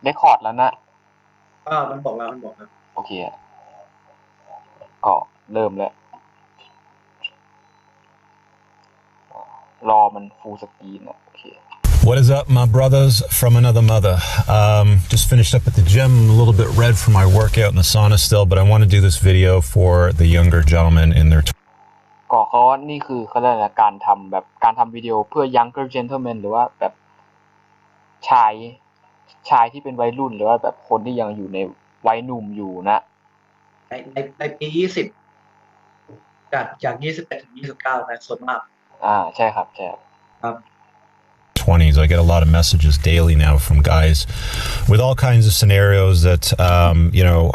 เรคคอร์ดแล้วนะมันบอกแล้วโอเคก็เริ่มแล้วรอมันฟูลสกรีนโอเค What is up, my brothers from another mother? Just finished up at the gym. I'm a little bit red from my workout in the sauna still, but I want to do this video for the younger gentlemen in their ก็เขาว่านี่คือเขาเรียกอะไรการทำแบบการทำวิดีโอเพื่อ younger gentlemen หรือว่าแบบชายที่เป็นวัยรุ่นหรือว่าแบบคนที่ยังอยู่ในวัยหนุ่มอยู่นะในปี20จาก21ถึง29นะส่วนมากใช่ครับใช่ครับ 20s. I get a lot of messages daily now from guys with all kinds of scenarios that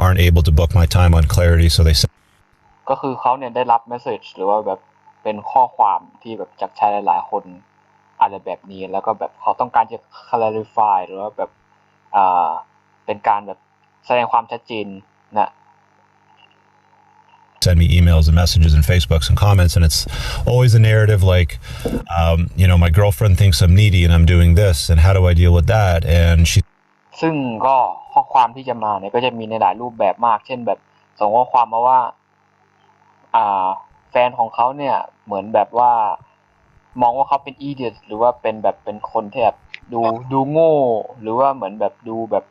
aren't able to book my time on Clarity, so they send ก็คือเขาเนี่ยได้รับเมสเสจหรือว่าแบบเป็นข้อความที่แบบจากชายหลายๆคนอะไรแบบนี้แล้วก็แบบเขาต้องการจะ clarify หรือว่าแบบเป็นการแบบแสดงความชัดเจนนะ send me emails and messages and Facebooks and comments, and it's always a narrative like, my girlfriend thinks I'm needy and I'm doing this, and how do I deal with that? And she ซึ่งก็ข้อความที่จะมาเนี่ยก็จะมีในหลายรูปแบบมากเช่นแบบส่งข้อความมาว่าแฟนของเขาเนี่ยเหมือนแบบว่ามองว่าเขาเป็นอีเดียตหรือว่าเป็นแบบเป็นคนที่แบบดูโง่หรือว่าเหมือนแบบดูแบบ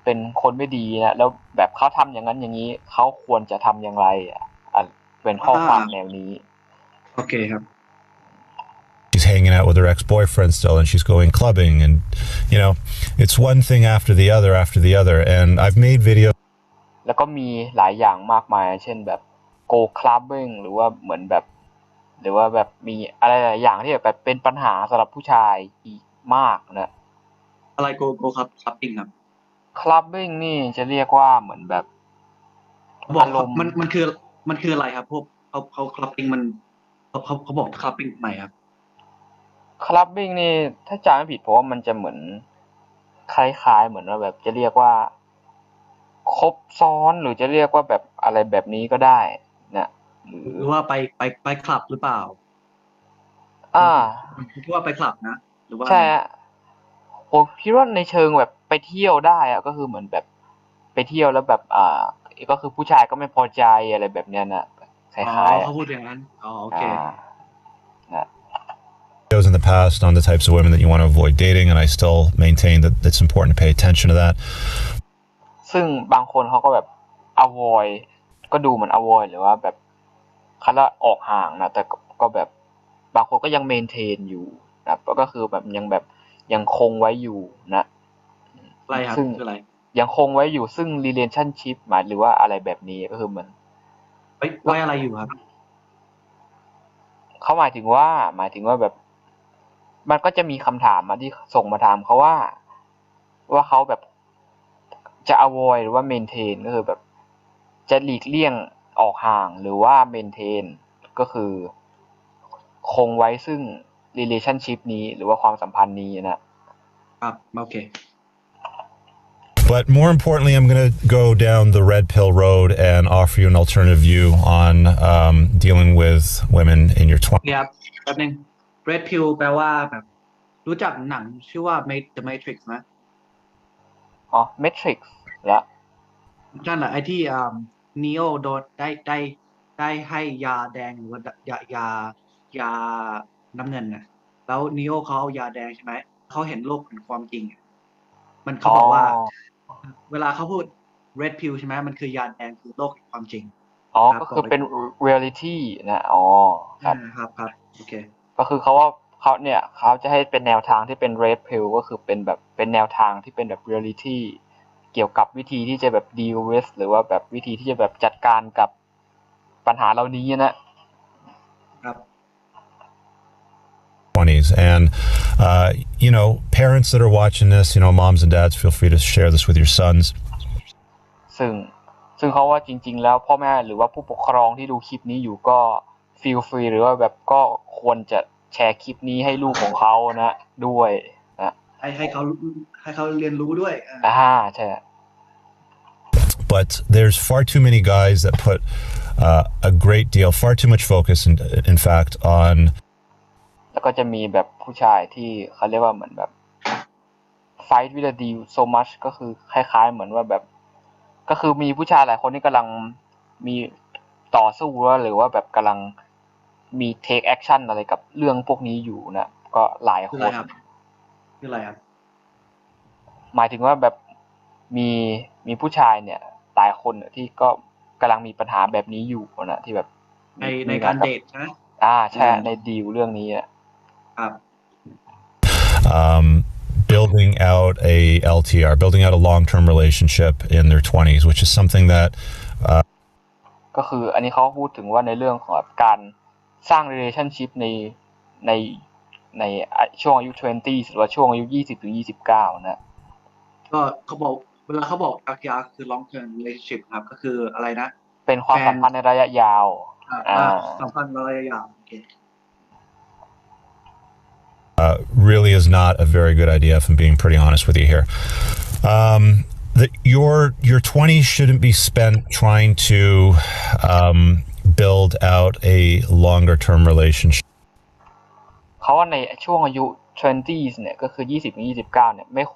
เป็นคนไม่ดีนะแล้วแบบเขาทำอย่างนั้นอย่างนี้เขาควรจะทำอย่างไรเป็นข้อความแนวนี้โอเคครับ she's hanging out with her ex-boyfriend still, and she's going clubbing, and it's one thing after the other, and I've made videos แล้วก็มีหลายอย่างมากมายเช่นแบบ go clubbing หรือว่าเหมือนแบบหรือว่าแบบมีอะไรหลายอย่างที่แบบเป็นปัญหาสำหรับผู้ชายอีกมากนะอะไรโกครับคลับปิ้งครับ clubbing นี่จะเรียกว่าเหมือนแบบบอกมันคืออะไรครับพวกเขาคลับปิ้งมันเขาบอกคลับปิ้งใหม่ครับ clubbing นี่ถ้าจำไม่ผิดผมว่ามันจะเหมือนคล้ายๆเหมือนว่าแบบจะเรียกว่าครบซ้อนหรือจะเรียกว่าแบบอะไรแบบนี้ก็ได้นะหรือว่าไปคลับหรือเปล่าคิดว่าไปคลับนะหรือว่าใช่ผมคิดว่าในเชิงแบบไปเที่ยวได้ก็คือเหมือนแบบไปเที่ยวแล้วแบบก็คือผู้ชายก็ไม่พอใจอะไรแบบเนี้ยนะคล้ายๆเขาพูดอย่างนั้นโอเคvideos in the past on the types of women that you want to avoid dating, and I still maintain that it's important to pay attention to that. ซึ่งบางคนเขาก็แบบ avoid ก็ดูเหมือน avoid หรือว่าแบบเขาละออกห่างนะแต่ก็แบบบางคนก็ยัง maintain อยู่นะก็คือแบบยังคงไว้อยู่นะอะไรครับคืออะไรยังคงไว้อยู่ซึ่ง relationship หมายหรือว่าอะไรแบบนี้ก็คือเหมือนไว้อะไรอยู่ครับเขาหมายถึงว่าแบบมันก็จะมีคำถามที่ส่งมาถามเขาว่าเขาแบบจะ avoid หรือว่า maintain ก็คือแบบจะหลีกเลี่ยงออกห่างหรือว่า maintain ก็คือคงไว้ซึ่ง relationship นี้หรือว่าความสัมพันธ์นี้ครับโอเค But more importantly, I'm going to go down the red pill road and offer you an alternative view on dealing with women in your 20s. ครับแป๊บนึง red pill แปลว่าแบบรู้จักหนังชื่อว่า The Matrix ไหมMatrix แล้วนั่นแหละไอ้ที่Neo โดนได้ให้ยาแดงหรือว่ายาน้ำเงินนะแล้ว Neo เขาเอายาแดงใช่ไหมเขาเห็นโลกเป็นความจริงมันเขาบอกว่าเวลาเขาพูด red pill ใช่ไหมมันคือยาแดงคือโลกแห่งความจริงก็คือเป็น reality นะครับโอเคก็คือเขาจะให้เป็นแนวทางที่เป็น red pill ก็คือเป็นแบบเป็นแนวทางที่เป็นแบบ reality เกี่ยวกับวิธีที่จะแบบ deal with หรือว่าแบบวิธีที่จะแบบจัดการกับปัญหาเหล่านี้ครับ 20s, and parents that are watching this, moms and dads, feel free to share this with your sons. ซึ่งเขาว่าจริงๆแล้วพ่อแม่หรือว่าผู้ปกครองที่ดูคลิปนี้อยู่ก็ feel free หรือว่าแบบก็ควรจะแชร์คลิปนี้ให้ลูกของเขาด้วยนะให้เขาเรียนรู้ด้วยใช่ But there's far too many guys that put far too much focus, in fact, on แล้วก็จะมีแบบผู้ชายที่เขาเรียกว่าเหมือนแบบ fight with the deal so much ก็คือคล้ายๆเหมือนว่าแบบก็คือมีผู้ชายหลายคนที่กำลังมีต่อสู้หรือว่าแบบกำลังมี take action อะไรกับเรื่องพวกนี้อยู่นะก็หลาย คือ ค อะไร น ครับคืออะไรครับ หมายถึงว่าแบบมีผู้ชายเนี่ยหลายคนที่ก็กำลังมีปัญหาแบบนี้อยู่นะที่แบบในการเดทใช่ไหมใช่ในดีลเรื่องนี้ครับ building out a LTR, building out a long-term relationship in their 20s, which is something that ก็คืออันนี้เขาพูดถึงว่าในเรื่องของการสร้าง relationship ในในช่วงอายุ 20 หรือว่าช่วงอายุ 20 ถึง 29 นะ ก็เขาบอกเวลาเขาบอกLTRคือ long term relationship ครับก็คืออะไรนะเป็นความสัมพันธ์ในระยะยาวสัมพันธ์ระยะยาวโอเคreally is not a very good idea, if I'm being pretty honest with you here. Your 20s shouldn't be spent trying to build out a longer term relationship. เขาว่าในช่วงอายุ 20s เนี่ยก็คือ 20 ถึง 29 เนี่ยไม่ค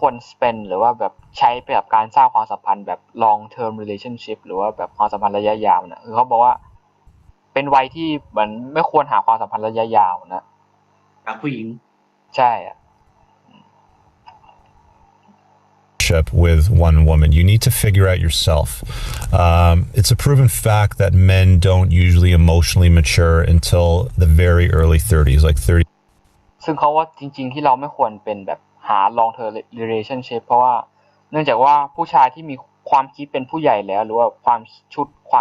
วร spend หรือว่าแบบใช้ไปกับการสร้างความสัมพันธ์แบบ long term relationship หรือว่าแบบความสัมพันธ์ระยะยาวนะคือเขาบอกว่าเป็นวัยที่เหมือนไม่ควรหาความสัมพันธ์ระยะยาวนะกับผู้หญิงใช่with one woman. You need to figure out yourself. It's a proven fact that men don't usually emotionally mature until the very early 30s, like 30. ซึ่งเขาว่าจริงๆที่เราไม่ควรเป็นแบบหา long term relationship เพราะว่าเนื่องจากว่าผู้ชายที่มีความคิดเป็นผู้ใหญ่แล้วหรือว่าควา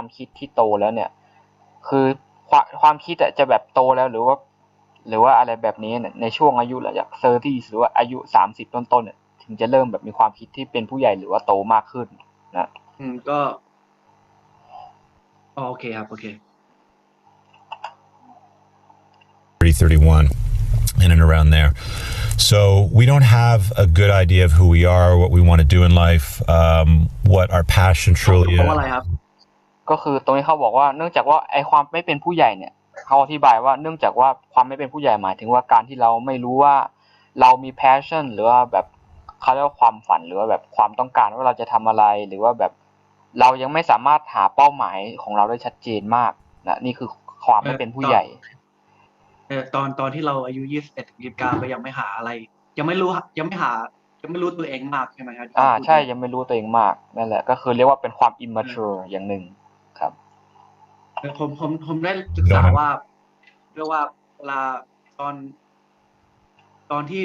มคิดที่โตแล้วเนี่ยคือความคิดจะแบบโตแล้วหรือว่าอะไรแบบนี้เนี่ยในช่วงอายุหลังจาก 30 หรือว่าอายุ 30 ต้นๆเนี่ยถึงจะเริ่มแบบมีความคิดที่เป็นผู้ใหญ่หรือว่าโตมากขึ้นนะก็โอเคครับโอเค 31 in and around there. So we don't have a good idea of who we are, what we want to do in life, what our passion truly is. ก็คือตรงนี้เขาบอกว่าเนื่องจากว่าไอ้ความไม่เป็นผู้ใหญ่เนี่ยเขาอธิบายว่าเนื่องจากว่าความไม่เป็นผู้ใหญ่หมายถึงว่าการที่เราไม่รู้ว่าเรามี passion หรือว่าแบบเขาเรียกว่าความฝันหรือว่าแบบความต้องการว่าเราจะทำอะไรหรือว่าแบบเรายังไม่สามารถหาเป้าหมายของเราได้ชัดเจนมากนะนี่คือความไม่เป็นผู้ใหญ่ตอนที่เราอายุ 21 ถึง 29 ก็ยังไม่หาอะไรยังไม่รู้ตัวเองมากใช่ไหมครับใช่ยังไม่รู้ตัวเองมากนั่นแหละก็คือเรียกว่าเป็นความ immature อย่างหนึ่งครับผมได้ศึกษาว่าเรียกว่าเวลาตอนที่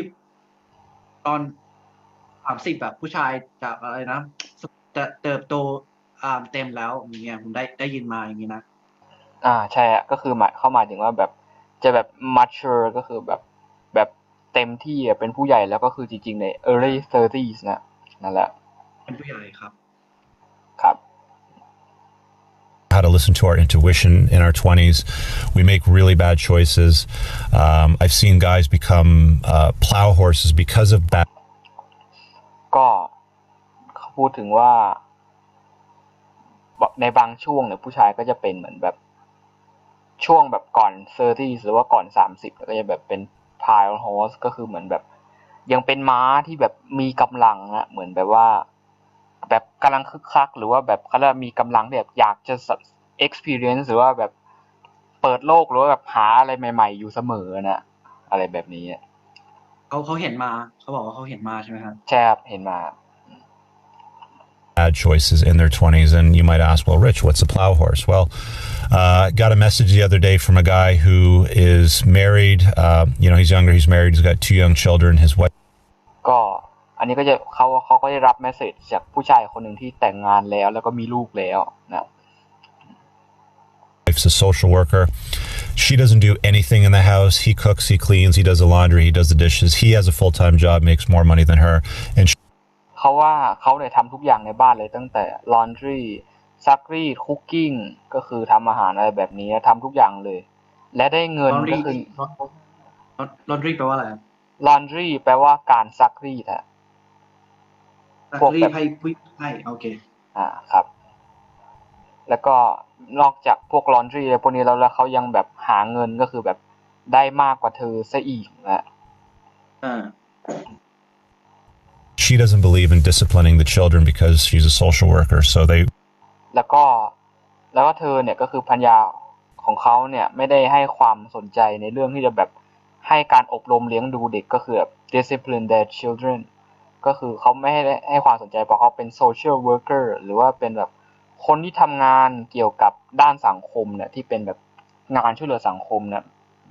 ตอน30แบบผู้ชายจากอะไรนะจะเติบโตเต็มแล้วอย่างเงี้ยผมได้ยินมาอย่างงี้นะใช่ก็คือหมายถึงว่าแบบจะแบบ mature ก็คือแบบเต็มที่เป็นผู้ใหญ่แล้วก็คือจริงๆใน early 30s นะนั่นแหละเป็นผู้ใหญ่ครับhow to listen to our intuition in our 20s. We make really bad choices. I've seen guys become plow horses because of bad. ก็เขาพูดถึงว่าในบางช่วงเนี่ยผู้ชายก็จะเป็นเหมือนแบบช่วงแบบก่อน 30 หรือว่าก่อน 30ก็จะแบบเป็น plow horse ก็คือเหมือนแบบยังเป็นม้าที่แบบมีกำลังนะเหมือนแบบว่าแบบกำลังคึกคักหรือว่าแบบเขาเรียกมีกำลังแบบอยากจะ experience หรือว่าแบบเปิดโลกหรือว่าแบบหาอะไรใหม่ๆอยู่เสมอนะอะไรแบบนี้เขาเห็นมาเขาบอกว่าเขาเห็นมาใช่ไหมครับใช่ครับเห็นมา bad choices in their 20s, and you might ask, well, Rich, what's a plow horse? Well, got a message the other day from a guy who is married. He's younger, he's married, he's got 2 young children. His wife. ก็อันนี้ก็จะเขาก็ได้รับเมสเสจจากผู้ชายคนหนึ่งที่แต่งงานแล้วก็มีลูกแล้วนะ Wife's a social worker. She doesn't do anything in the house. He cooks, he cleans, he does the laundry, he does the dishes. He has a full-time job, makes more money than her. And เขาว่าเขาเนี่ยทำทุกอย่างในบ้านเลยตั้งแต่ laundry ซักรีด cooking ก็คือทำอาหารอะไรแบบนี้ทำทุกอย่างเลยและได้เงินก็คือ laundry แปลว่าอะไร laundry แปลว่าการซักรีดซักรีดให้โอเคครับแล้วก็นอกจากพวก laundry อะไรพวกนี้แล้วเขายังแบบหาเงินก็คือแบบได้มากกว่าเธอซะอีกนะ she doesn't believe in disciplining the children because she's a social worker. So they แล้วก็เธอเนี่ยก็คือภรรยาของเขาเนี่ยไม่ได้ให้ความสนใจในเรื่องที่จะแบบให้การอบรมเลี้ยงดูเด็กก็คือแบบ discipline their children ก็คือเขาไม่ให้ความสนใจเพราะเขาเป็น social worker หรือว่าเป็นแบบคนที่ทำงานเกี่ยวกับด้านสังคมเนี่ยที่เป็นแบบงานช่วยเหลือสังคมเนี่ย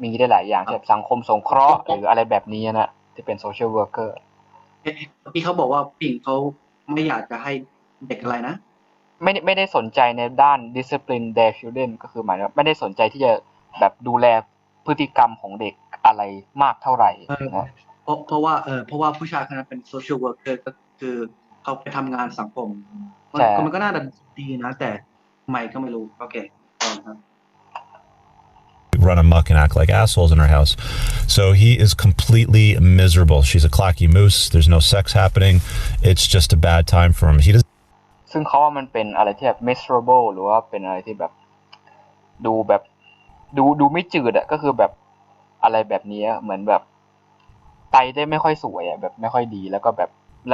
มีได้หลายอย่างเช่นสังคมสงเคราะห์หรืออะไรแบบนี้นะที่เป็น social worker ที่เขาบอกว่าผู้หญิงเขาไม่อยากจะให้เด็กอะไรนะไม่ได้สนใจในด้าน discipline their children ก็คือหมายว่าไม่ได้สนใจที่จะแบบดูแลพฤติกรรมของเด็กอะไรมากเท่าไหร่นะเพราะว่าผู้ชายคนนั้นเป็น social worker ก็คือเขาไปทำงานสังคมมันก็น่าจะดีนะแต่ทำไมก็ไม่รู้โอเคครับ run amok and act like assholes in her house. So he is completely miserable. She's a clocky moose. There's no sex happening. It's just a bad time for him. He doesn't ซึ่งเขาว่ามันเป็นอะไรที่แบบ miserable หรือว่าเป็นอะไรที่แบบดูไม่จืดอะก็คือแบบอะไรแบบนี้เหมือนแบบไตได้ไม่ค่อยสวยอะแบบไม่ค่อยดีแล้ว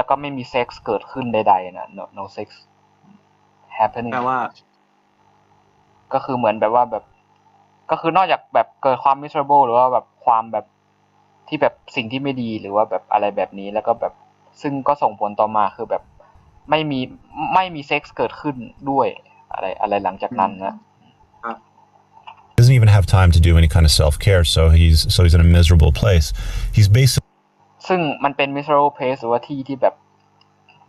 ก็ไม่มีเซ็กส์เกิดขึ้นใดๆนะ no sex happening แปลว่าก็คือเหมือนแบบว่าแบบก็คือนอกจากแบบเกิดความ miserable หรือว่าแบบความแบบที่แบบสิ่งที่ไม่ดีหรือว่าแบบอะไรแบบนี้แล้วก็แบบซึ่งก็ส่งผลต่อมาคือแบบไม่มีเซ็กส์เกิดขึ้นด้วยอะไรหลังจากนั้นนะdoesn't even have time to do any kind of self-care, so he's in a miserable place. He's basically ซึ่งมันเป็น miserable place หรือว่าที่แบบ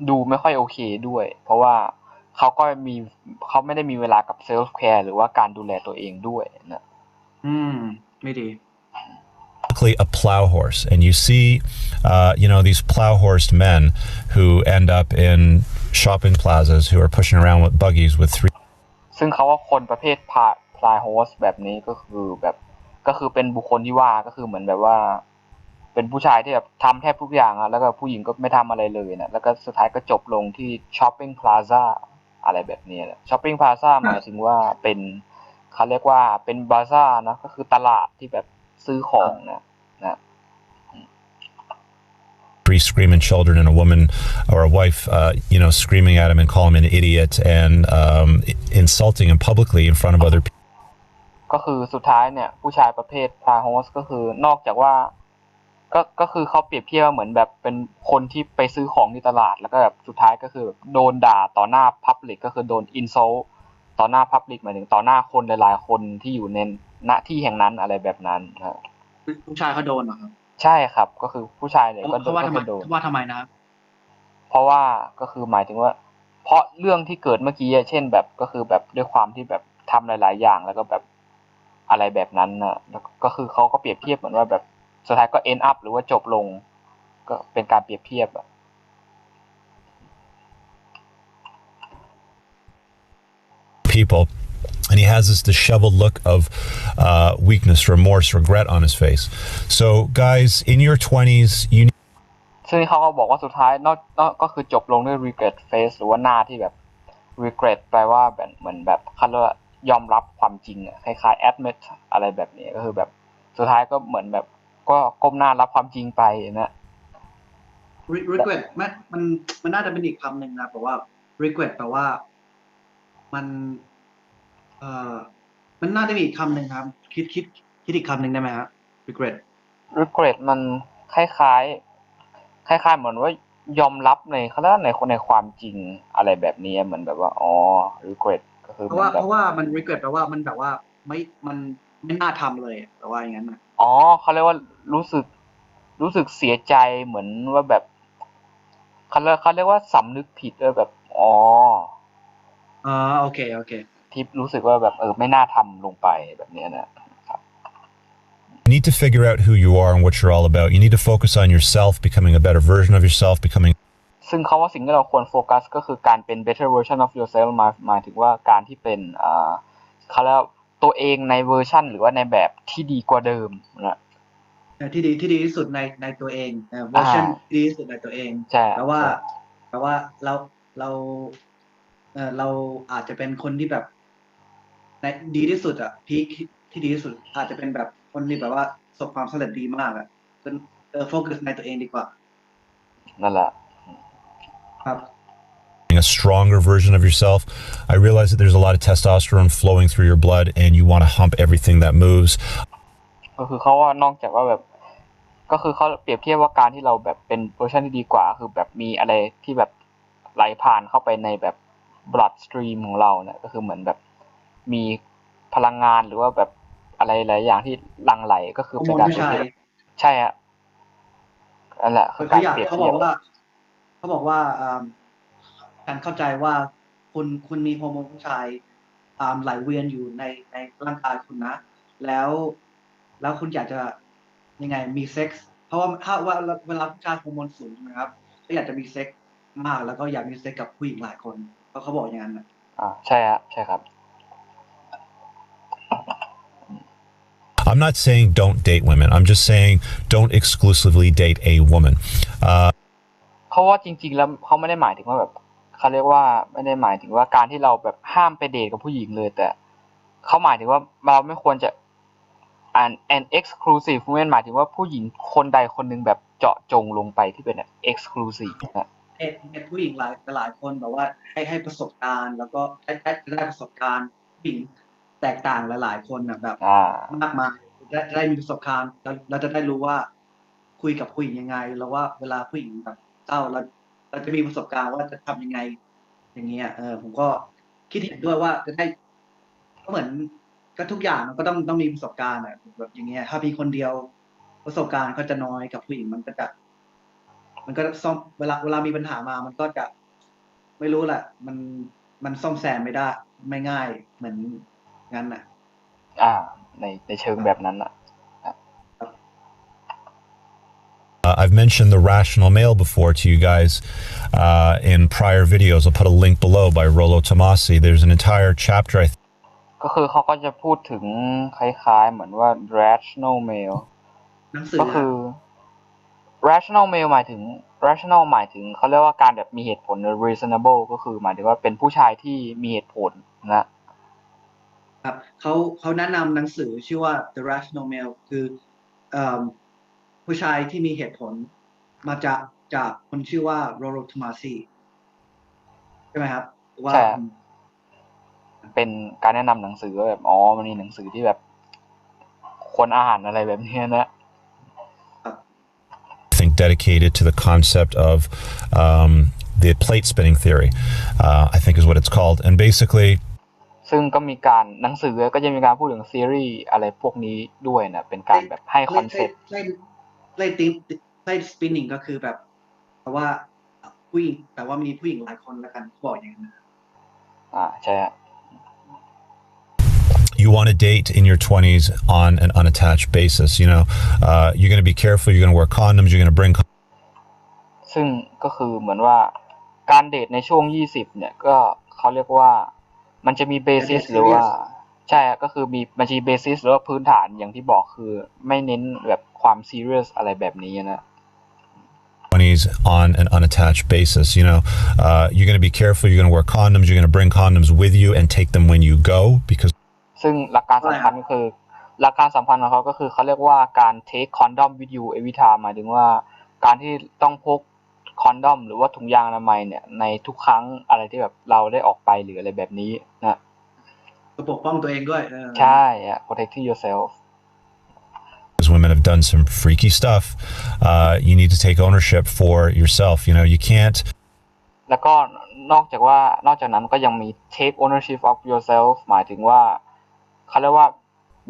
ดูไม่ค่อยโอเคด้วยเพราะว่าเขาไม่ได้มีเวลากับ self care หรือว่าการดูแลตัวเองด้วยนะไม่ดีa plow horse, and you see these plow horsed men who end up in shopping plazas who are pushing around with buggies with 3 ซึ่งเขาว่าคนประเภทพลายโฮสแบบนี้ก็คือเป็นบุคคลที่ว่าก็คือเหมือนแบบว่าเป็นผู้ชายที่แบบทำแทบทุกอย่างอะแล้วก็ผู้หญิงก็ไม่ทำอะไรเลยนะแล้วก็สุดท้ายก็จบลงที่ช้อปปิ้งพลาซ่าอะไรแบบนี้นะช้อปปิ้งพลาซ่าหมายถึงว่าเป็นเขาเรียกว่าเป็นบาซ่านะก็คือตลาดที่แบบซื้อของนะ3 screaming children and a woman or a wife, screaming at him and calling him an idiot and insulting him publicly in front of other people. ก็คือสุดท้ายเนี่ยผู้ชายประเภทพลายโฮสก็คือนอกจากว่าก็คือเขาเปรียบเทียบเหมือนแบบเป็นคนที่ไปซื้อของที่ตลาดแล้วก็แบบสุดท้ายก็คือโดนด่าต่อหน้า public ก็คือโดน insult ต่อหน้า public หมายถึงต่อหน้าคนหลายๆคนที่อยู่ในณที่แห่งนั้นอะไรแบบนั้นนะผู้ชายเขาโดนเหรอครับใช่ครับก็คือผู้ชายเนี่ยก็โดนว่าทำไมนะเพราะว่าก็คือหมายถึงว่าเพราะเรื่องที่เกิดเมื่อกี้เช่นแบบก็คือแบบด้วยความที่แบบทำหลายๆอย่างแล้วก็แบบอะไรแบบนั้นนะแล้วก็คือเขาก็เปรียบเทียบเหมือนว่าแบบสุดท้ายก็ end up หรือว่าจบลงก็เป็นการเปรียบเทียบpeople and he has this disheveled look of weakness, remorse, regret on his face. So guys in your 20s you ซึ่งเขาก็บอกว่าสุดท้ายนอกก็คือจบลงด้วย regret face หรือว่าหน้าที่แบบ regret แปลว่าแบบเหมือนแบบเขาเรียกว่ายอมรับความจริงอ่ะคล้ายๆ admit อะไรแบบนี้ก็คือแบบสุดท้ายก็เหมือนแบบก็ก้มหน้ารับความจริงไปนะ regret มันน่าจะเป็นอีกคำหนึ่งนะแต่ว่า regret แปลว่ามันน่าจะมีอีกคำหนึ่งครับคิดอีกคำหนึ่งได้ไหมครับ regret มันคล้ายๆเหมือนว่ายอมรับในเขาเรียกในความจริงอะไรแบบนี้เหมือนแบบว่าอ๋อ regret ก็คือเพราะว่ามัน regret แปลว่ามันแบบว่ามันไม่น่าทำเลยแปลว่าอย่างนั้นนะอ๋อเขาเรียกว่ารู้สึกเสียใจเหมือนว่าแบบเขาเรียกว่าสำนึกผิดแบบอ๋อโอเคที่รู้สึกว่าแบบไม่น่าทำลงไปแบบนี้นะYou need to figure out who you are and what you're all about. You need to focus on yourself, becoming a better version of yourself, becoming ซึ่งเขาว่าสิ่งที่เราควรโฟกัสก็คือการเป็น better version of yourself หมายถึงว่าการที่เป็นเขาเรียกตัวเองในเวอร์ชันหรือว่าในแบบที่ดีกว่าเดิมนะที่ดีที่สุดในตัวเองเวอร์ชันที่ดีที่สุดในตัวเองแปลว่าเราอาจจะเป็นคนที่แบบในดีที่สุดพีคที่ดีที่สุดอาจจะเป็นแบบคนที่แบบว่าประสบความสำเร็จดีมากจนโฟกัสในตัวเองดีกว่านั่นแหละ ครับ a stronger version of yourself. I realize that there's a lot of testosterone flowing through your blood and you want to hump everything that moves. ก็คือเขาว่านอกจากว่าแบบก็คือเขาเปรียบเทียบว่าการที่เราแบบเป็นเวอร์ชันที่ดีกว่าคือแบบมีอะไรที่แบบไหลผ่านเข้าไปในแบบ blood stream ของเราเนี่ยก็คือเหมือนแบบมีพลังงานหรือว่าแบบอะไรหลายอย่างที่หลั่งไหลก็คือเป็นการเปรียบเทียบใช่ฮะนั่นแหละคือการเปรียบเทียบเขาบอกว่าการเข้าใจว่าคุณมีฮอร์โมนผู้ชายไหลเวียนอยู่ในร่างกายคุณนะแล้วคุณอยากจะยังไงมีเซ็กส์เพราะว่าถ้าว่าเวลาผู้ชายฮอร์โมนสูงนะครับก็อยากจะมีเซ็กส์มากแล้วก็อยากมีเซ็กส์กับผู้หญิงหลายคนเพราะเขาบอกอย่างนั้นนะใช่ฮะใช่ครับ I'm not saying don't date women. I'm just saying don't exclusively date a woman. เขาว่าจริงๆแล้วเขาไม่ได้หมายถึงว่าแบบเขาเรียกว่าไม่ได้หมายถึงว่าการที่เราแบบห้ามไปเดทกับผู้หญิงเลยแต่เขาหมายถึงว่าเราไม่ควรจะan exclusive woman หมายถึงว่าผู้หญิงคนใดคนหนึ่งแบบเจาะจงลงไปที่เป็น exclusive นะผู้หญิงหลายคนแบบว่าให้ประสบการณ์แล้วก็ได้ประสบการณ์ผู้หญิงแตกต่างหลายๆคนนะแบบมากมายจะได้มีประสบการณ์เราจะได้รู้ว่าคุยกับผู้หญิงยังไงแล้วว่าเวลาผู้หญิงแบบเศร้าเราจะมีประสบการณ์ว่าจะทำยังไงอย่างเงี้ยผมก็คิดเห็นด้วยว่าจะได้ก็เหมือนก็ทุกอย่างมันก็ต้องมีประสบการณ์แบบอย่างเงี้ยถ้ามีคนเดียวประสบการณ์ก็จะน้อยกับผู้หญิงมันก็ซ่อมเวลามีปัญหามามันก็จะไม่รู้แหละมันซ่อมแซมไม่ได้ไม่ง่ายเหมือนงั้นน่ะในเชิงแบบนั้นน่ะI've mentioned the rational male before to you guys in prior videos. I'll put a link below by Rollo Tomasi. There's an entire chapter. ก็คือเขาก็จะพูดถึงคล้ายๆเหมือนว่า rational male ก็คือ rational male หมายถึง rational หมายถึงเขาเรียกว่าการแบบมีเหตุผล reasonable ก็คือหมายถึงว่าเป็นผู้ชายที่มีเหตุผลนะครับเขาแนะนำหนังสือชื่อว่า The Rational Male คือผู้ชายที่มีเหตุผลมาจากคนชื่อว่า Rollo Tomasi ใช่ไหมครับว่าเป็นการแนะนำหนังสือแบบมันมีหนังสือที่แบบคนอ่านอะไรแบบนี้นะI think dedicated to the concept of the plate spinning theory, I think is what it's called, and basically ซึ่งก็มีการหนังสือก็จะมีการพูดถึงซีรีส์อะไรพวกนี้ด้วยนะเป็นการแบบให้คอนเซ็ปต์plate spinning ก็คือแบบแต่ว่าผู้หญิงแต่ว่ามีผู้หญิงหลายคนแล้วกันบอกอย่างนั้นใช่ฮะYou want to date in your 20s on an unattached basis. You're going to be careful. You're going to wear condoms. You're going to bring. ซึ่งก็คือเหมือนว่าการเดทในช่วง20เนี่ยก็เขาเรียกว่ามันจะมีเบสิสหรือว่าใช่ก็คือมันจะมีเบสิสหรือว่าพื้นฐานอย่างที่บอกคือไม่เน้นแบบความซีเรียสอะไรแบบนี้นะ 20s on an unattached basis. You're going to be careful. You're going to wear condoms. You're going to bring condoms with you and take them when you go because. ซึ่งหลักการสำคัญก็คือหลักการสำคัญของเขาก็คือเขาเรียกว่าการ take condom with you every time หมายถึงว่าการที่ต้องพกคอนดอมหรือว่าถุงยางอนามัยเนี่ยในทุกครั้งอะไรที่แบบเราได้ออกไปหรืออะไรแบบนี้นะปกป้องตัวเองด้วยใช่ protecting yourself As women have done some freaky stuff, you need to take ownership for yourself. You can't. แล้วก็นอกจากนั้นก็ยังมี take ownership of yourself หมายถึงว่าเขาเรียกว่า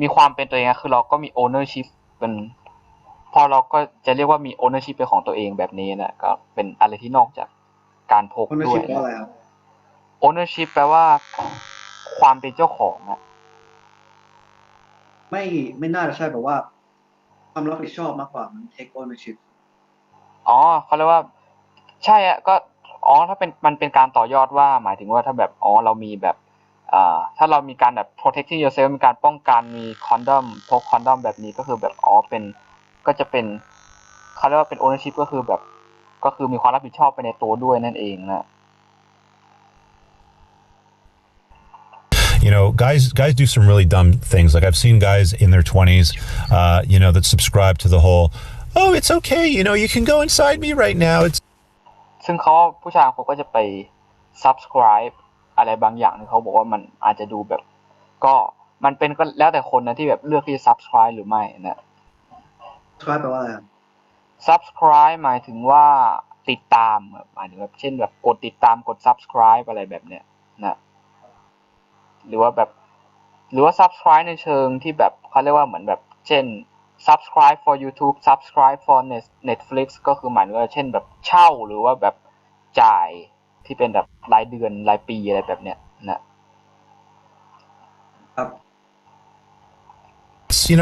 มีความเป็นตัวเองคือเราก็มี ownership เป็นพอเราก็จะเรียกว่ามี ownership เป็นของตัวเองแบบนี้นะก็เป็นอะไรที่นอกจากการพกด้วย ownership แปลว่าความเป็นเจ้าของนะไม่น่าจะใช่แบบว่าความรับผิดชอบมากกว่ามัน take ownership เขาเรียกว่าใช่ก็ถ้ามันเป็นการต่อยอดว่าหมายถึงว่าถ้าแบบเรามีแบบถ้าเรามีการแบบ protecting yourself มีการป้องกันมีคอนดอมพกคอนดอมแบบนี้ก็คือแบบเป็นก็จะเป็นเขาเรียกว่าเป็น ownership ก็คือแบบก็คือมีความรับผิดชอบไปในตัวด้วยนั่นเองนะ Guys do some really dumb things. Like I've seen guys in their 20s, that subscribe to the whole, "Oh, it's okay. You can go inside me right now." It's ซึ่งเขาผู้ชายเขาก็จะไป subscribe อะไรบางอย่างที่เขาบอกว่ามันอาจจะดูแบบ ก็มันเป็นก็แล้วแต่คนนะที่แบบเลือกที่จะ subscribe หรือไม่นะ subscribe แปลว่าอะไร subscribe หมายถึงว่าติดตามหมายถึงแบบเช่นแบบกดติดตามกด subscribe อะไรแบบเนี้ยนะหรือว่าแบบหรือว่า subscribe ในเชิงที่แบบเขาเรียกว่าเหมือนแบบเช่น subscribe for YouTube subscribe for Netflix ก็คือหมายถึงว่าเช่นแบบเช่าหรือว่าแบบจ่ายที่เป็นแบบรายเดือนรายปีอะไรแบบเนี้ยนะครับ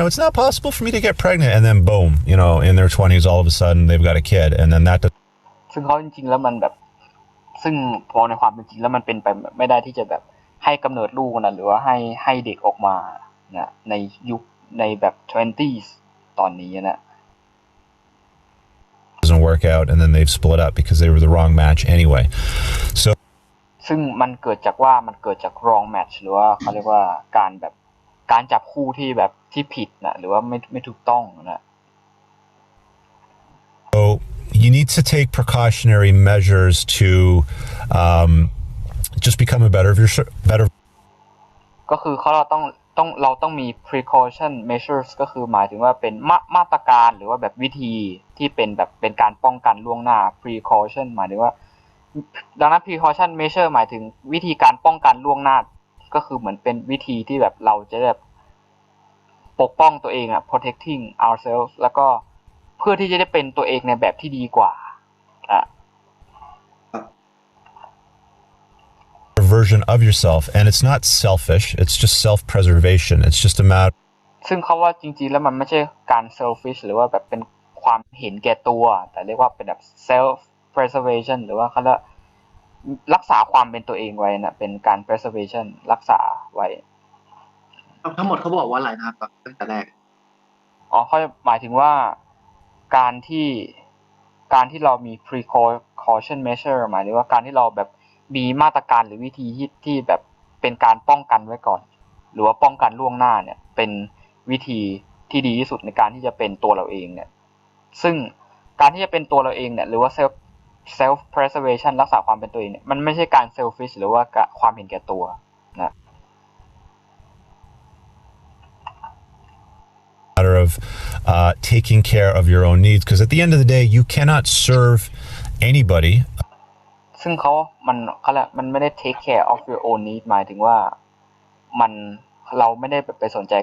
It's not possible for me to get pregnant, and then boom, in their 20s, all of a sudden they've got a kid, and then that. ซึ่งเขาจริงๆแล้วมันแบบซึ่งพอในความเป็นจริงแล้วมันเป็นไปไม่ได้ที่จะแบบให้กำเนิดลูกนะหรือว่าให้เด็กออกมานะในยุคในแบบ 20s ตอนนี้นะ doesn't work out, and then they've split up because they were the wrong match anyway. So. ซึ่งมันเกิดจากwrong match หรือว่าเขาเรียกว่าการจับคู่ที่แบบที่ผิดนะหรือว่าไม่ถูกต้องนะ So you need to take precautionary measures to just become a better. ก็คือเราต้องมี precaution measures ก็คือหมายถึงว่าเป็นมาตรการหรือว่าแบบวิธีที่เป็นการป้องกันล่วงหน้า precaution หมายถึงว่าดังนั้น precaution measure หมายถึงวิธีการป้องกันล่วงหน้าก็คือเหมือนเป็นวิธีที่แบบเราจะแบบปกป้องตัวเองprotecting ourselves แล้วก็เพื่อที่จะได้เป็นตัวเองในแบบที่ดีกว่าversion of yourself, and it's not selfish, it's just self-preservation. It's just a matter. ซึ่งเขาว่าจริงๆแล้วมันไม่ใช่การ selfish หรือว่าแบบเป็นความเห็นแก่ตัวแต่เรียกว่าเป็นแบบ self preservation หรือว่าเขาเรียกรักษาความเป็นตัวเองไว้นะเป็นการ preservation รักษาไว้ทั้งหมดเขาบอกว่าอะไรนะครับตั้งแต่แรกเขาหมายถึงว่าการที่เรามี precaution measure หมายถึงว่าการที่เราแบบมีมาตรการหรือวิธีที่แบบเป็นการป้องกันไว้ก่อนหรือว่าป้องกันล่วงหน้าเนี่ยเป็นวิธีที่ดีที่สุดในการที่จะเป็นตัวเราเองเนี่ยซึ่งการที่จะเป็นตัวเราเองเนี่ยหรือว่า self preservation รักษาความเป็นตัวเองเนี่ยมันไม่ใช่การ selfish หรือว่าความเห็นแก่ตัวนะ matter of taking care of your own needs, because at the end of the day you cannot serve anybody. ซึ่งมันไม่ได้ take care of your own need หมายถึงว่าเราไม่ได้ไปสนใจ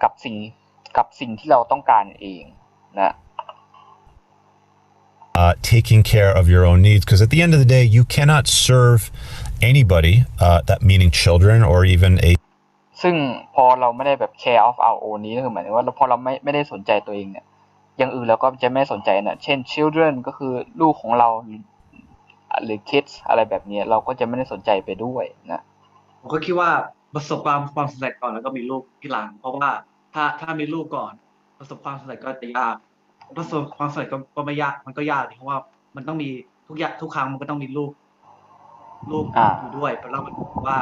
กับสิ่งที่เราต้องการเองนะ taking care of your own needs, because at the end of the day you cannot serve anybody, that meaning children or even a ซึ่งพอเราไม่ได้แบบ care of our own need ก็คือหมายถึงว่าพอเราไม่ได้สนใจตัวเองเนี่ยอย่างอื่นเราก็จะไม่สนใจนะเช่น children ก็คือลูกของเราหรือ kids อะไรแบบนี้เราก็จะไม่ได้สนใจไปด้วยนะผมก็คิดว่าประสบความสำเร็จก่อนแล้วก็มีลูกที่หลังเพราะว่าถ้ามีลูกก่อนประสบความสำเร็จก็จะยากประสบความสำเร็จก็ไม่ยากมันก็ยากเพราะว่ามันต้องมีทุกอย่างทุกครั้งมันก็ต้องมีลูกอยู่ด้วยแล้วมันว่า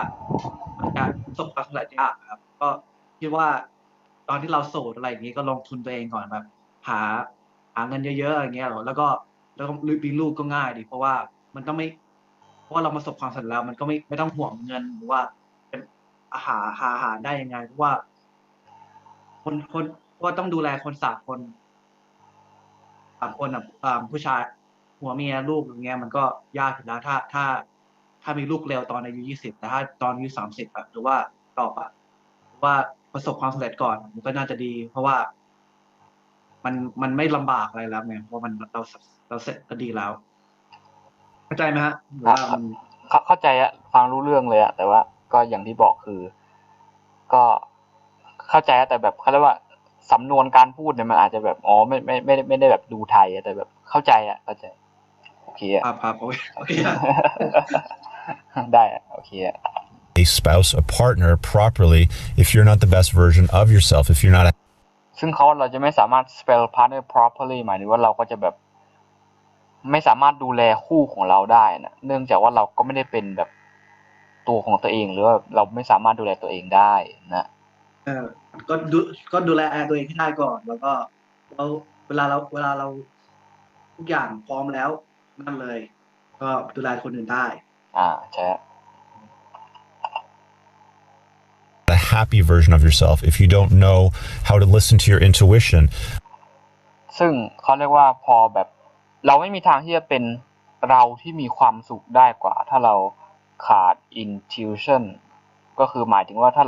มันจะประสบความสำเร็จยากครับก็คิดว่าตอนที่เราโสดอะไรอย่างนี้ก็ลงทุนตัวเองก่อนแบบหาเงินเยอะๆอย่างเงี้ยแล้วก็มีลูกก็ง่ายดีเพราะว่ามันต้องไม่เพราะว่าเราประสบความสำเร็จแล้วมันก็ไม่ต้องห่วงเงินหรือว่าเป็นหาอาหารได้ยังไงเพราะว่าคนก็ต้องดูแลคน3 คนผู้ชายหัวเมียลูกอย่างเงี้ยมันก็ยากอยู่แล้วถ้ามีลูกเร็วตอนอายุ20แต่ถ้าตอนอายุ30หรือว่าต่อว่าประสบความสำเร็จก่อนมันก็น่าจะดี เพราะว่ามันไม่ลำบากอะไรแล้วไงเพราะเราเสร็จก็ดีแล้วเข้าใจไหมฮะหรือว่ามันเข้าใจฟังรู้เรื่องเลยแต่ว่าก็อย่างที่บอกคือก็เข้าใจแต่แบบเขาเรียกว่าสำนวนการพูดเนี่ยมันอาจจะแบบไม่ได้แบบดูไทยแต่แบบเข้าใจเข้าใจโอเคครับโอเคได้โอเคa spouse, a partner properly if you're not the best version of yourself, if you're not ซึ่งเราจะไม่สามารถ spell partner properly หมายถึงว่าเราก็จะแบบไม่สามารถดูแลคู่ของเราได้นะเนื่องจากว่าเราก็ไม่ได้เป็นแบบตัวของตัวเองหรือว่าเราไม่สามารถดูแลตัวเองได้นะก็ดูแลตัวเองให้ได้ก่อนแล้วก็เวลาเราทุกอย่างพร้อมแล้ว นั่นเลย ก็ดูแลคนอื่นได้ ใช่ a happy version of yourself if you don't know how to listen to your intuition. ซึ่งเขาเรียกว่าพอแบบเราไม่มีทางที่จะเป็นเราที่มีความสุขได้กว่าถ้าเราขาด intuition ก็คือหมายถึงว่าถ้า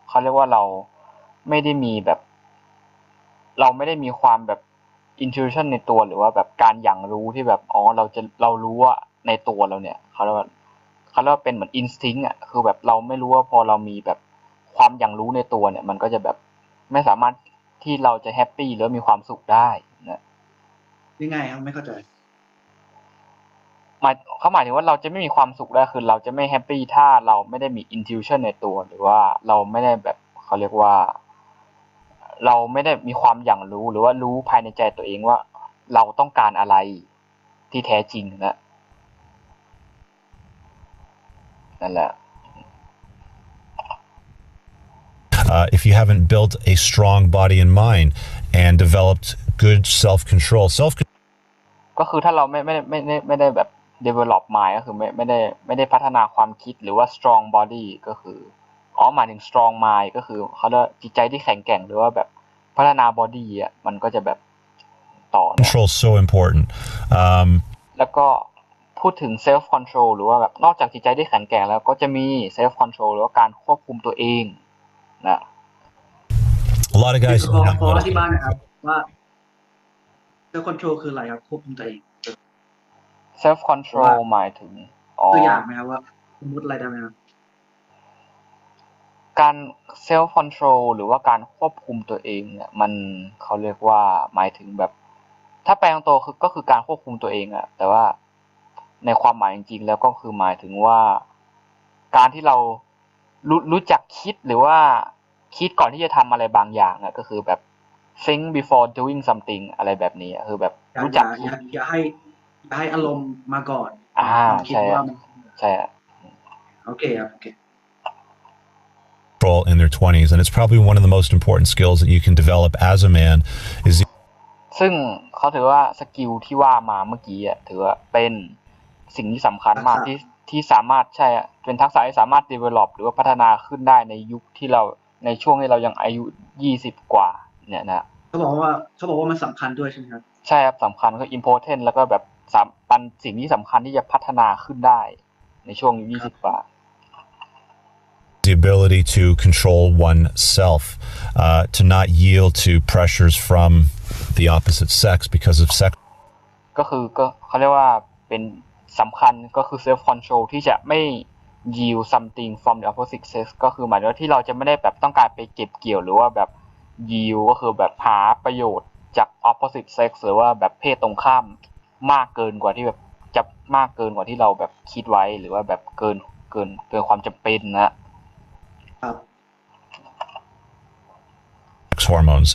เขาเรียกว่าเราไม่ได้มีแบบเราไม่ได้มีความแบบ intuition ในตัวหรือว่าแบบการอย่างรู้ที่แบบเรารู้ว่าในตัวเราเนี่ยเขาเรียกว่าเป็นเหมือน instinct อ่ะคือแบบเราไม่รู้ว่าพอเรามีแบบความอย่างรู้ในตัวเนี่ยมันก็จะแบบไม่สามารถที่เราจะแฮปปี้หรือมีความสุขได้นะ ยังไงครับไม่เข้าใจ เขาหมายถึงว่าเราจะไม่มีความสุขได้คือเราจะไม่แฮปปี้ถ้าเราไม่ได้มี intuition ในตัวหรือว่าเราไม่ได้แบบเขาเรียกว่าเราไม่ได้มีความอย่างรู้หรือว่ารู้ภายในใจตัวเองว่าเราต้องการอะไรที่แท้จริงนะนั่นแหละ If you haven't built a strong body and mind and developed good self-control, ก็คือถ้าเราไม่ได้แบบ develop mind ก็คือไม่ได้พัฒนาความคิดหรือว่า strong body ก็คือหมายถึง strong mind ก็คือเขาเรียกจิตใจที่แข็งแกร่งหรือว่าแบบพัฒนา body อ่ะมันก็จะแบบต่อนะ control is so important. แล้วก็พูดถึง self control หรือว่าแบบนอกจากจิตใจที่แข็งแกร่งแล้วก็จะมี self control หรือว่าการควบคุมตัวเองนะ A lot of guys ขออธิบายหน่อยครับว่า self control คืออะไรครับควบคุมตัวเอง self control หมายถึงตัวอย่างไหมครับว่าสมมติอะไรได้ไหมครับการ self control หรือว่าการควบคุมตัวเองเนี่ยมันเขาเรียกว่าหมายถึงแบบถ้าแปลงตัวก็คือการควบคุมตัวเองอะแต่ว่าในความหมายจริงๆแล้วก็คือหมายถึงว่าการที่เรารู้จักคิดหรือว่าคิดก่อนที่จะทำอะไรบางอย่างอะก็คือแบบ think before doing something อะไรแบบนี้คือแบบรู้จักคิดอย่าให้อารมณ์มาก่อนความคิด ใช่ ว่ามันใช่โอเคครับโอเค control in their 20s, and it's probably one of the most important skills that you can develop as a man. Is ซึ่งเขาถือว่าสกิลที่ว่ามาเมื่อกี้อ่ะถือว่าเป็นสิ่งที่สำคัญมากที่สามารถใช่เป็นทักษะที่สามารถ develop หรือว่าพัฒนาขึ้นได้ในยุคที่เราในช่วงที่เรายังอายุ20กว่าเนี่ยนะเขาบอกว่ามันสำคัญด้วยใช่ไหมครับใช่ครับสำคัญก็ important แล้วก็แบบเป็นสิ่งที่สำคัญที่จะพัฒนาขึ้นได้ในช่วงอายุ20กว่า the ability to control oneself, to not yield to pressures from the opposite sex because of sex. ก็เขาเรียกว่าเป็นสำคัญก็คือ self control ที่จะไม่ yield something from the opposite sex ก็คือหมายถึงว่าที่เราจะไม่ได้แบบต้องการไปเก็บเกี่ยวหรือว่าแบบ yield ก็คือแบบหาประโยชน์จาก opposite sex หรือว่าแบบเพศตรงข้ามมากเกินกว่าที่แบบจะมากเกินกว่าที่เราแบบคิดไว้หรือว่าแบบเกินความจำเป็นนะครับ hormones.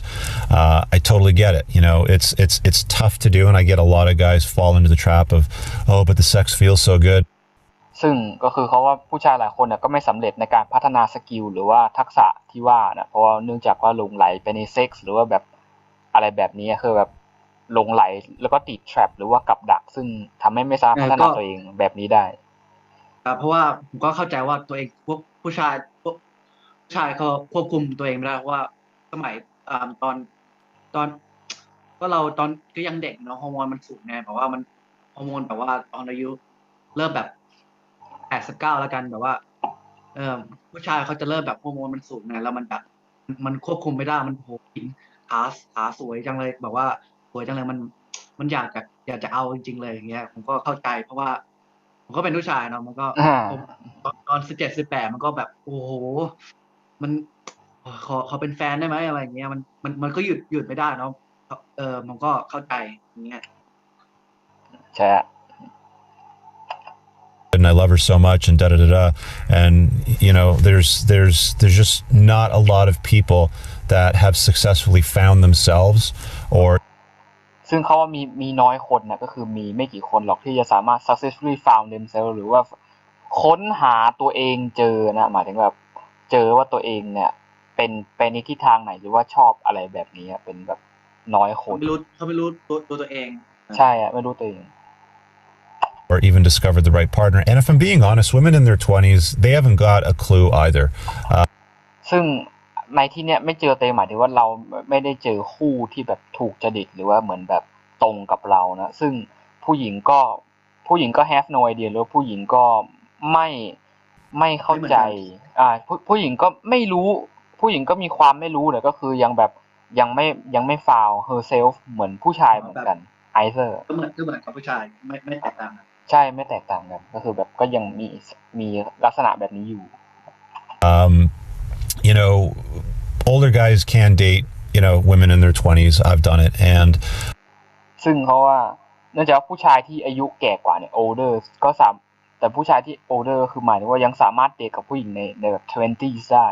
I totally get it. You know, it's tough to do, and I get a lot of guys fall into the trap of, oh, but the sex feels so good. ซึ่งก็คือเขาว่าผู้ชายหลายคนเนี่ยก็ไม่สำเร็จในการพัฒนาสกิลหรือว่าทักษะที่ว่านะเพราะว่าเนื่องจากว่าหลงไหลไปในเซ็กส์หรือว่าแบบอะไรแบบนี้คือแบบหลงไหลแล้วก็ติดแทรปหรือว่ากับดักซึ่งทำให้ไม่สามารถพัฒนาตัวเองแบบนี้ได้เพราะว่าผมก็เข้าใจว่าตัวเองพวกผู้ชายเขาควบคุมตัวเองไม่ได้เพราะว่าสมัยตอนก็เราตอนก็ยังเด็กเนาะฮอร์โมนมันสูงไงแบบว่ามันฮอร์โมนแบบว่าตอนอายุเริ่มแบบ89แล้วกันแบบว่าผู้ชายเขาจะเริ่มแบบฮอร์โมนมันสูงไงแล้วมันแบบมันควบคุมไม่ได้มันโหหินขาสวยจังเลยแบบว่าสวยจังเลยมันอยากจะเอาจริงๆเลยอย่างเงี้ยผมก็เข้าใจเพราะว่าผมก็เป็นผู้ชายเนาะมันก็ตอน17-18มันก็แบบโอ้โหมันขอเป็นแฟนได้ไหมอะไรเงี้ยมันก็หยุดไม่ได้เนาะมันก็เข้าใจอย่างเงี้ยใช่ and I love her so much and da da da da, and you know there's just not a lot of people that have successfully found themselves or ซึ่งเขาว่ามีน้อยคนนะก็คือมีไม่กี่คนหรอกที่จะสามารถ successfully found themselves หรือว่าค้นหาตัวเองเจอนะหมายถึงแบบเจอว่าตัวเองเนี่ยเป็นไปในทิศทางไหนหรือว่าชอบอะไรแบบนี้เป็นแบบน้อยคนเขาไม่รู้ตัวเองใช่ไม่รู้ตัวเอง or even discovered the right partner. And if I'm being honest, women in their 20s, they haven't got a clue either. ซึ่งในที่เนี้ยไม่เจอเตหมายถึงว่าเราไม่ได้เจอคู่ที่แบบถูกจริตหรือว่าเหมือนแบบตรงกับเรานะซึ่งผู้หญิงก็ have no idea หรือผู้หญิงก็ไม่เข้าใจผู้หญิงก็ไม่รู้ผู้หญิงก็มีความไม่รู้เนี่ยก็คือยังแบบยังไม่ฟาว herself เหมือนผู้ชายเหมือนกันไอเซอร์ก็เหมือนกับผู้ชายไม่แตกต่างกันใช่ไม่แตกต่างกันก็คือแบบก็ยังมีลักษณะแบบนี้อยู่you know older guys can date women in their 20s. I've done it and ซึ่งเขาว่าเนื่องจากผู้ชายที่อายุแก่กว่าเนี่ย older ก็แต่ผู้ชายที่ older คือหมายถึงว่ายังสามารถเดทกับผู้หญิงในแบบ 20s ได้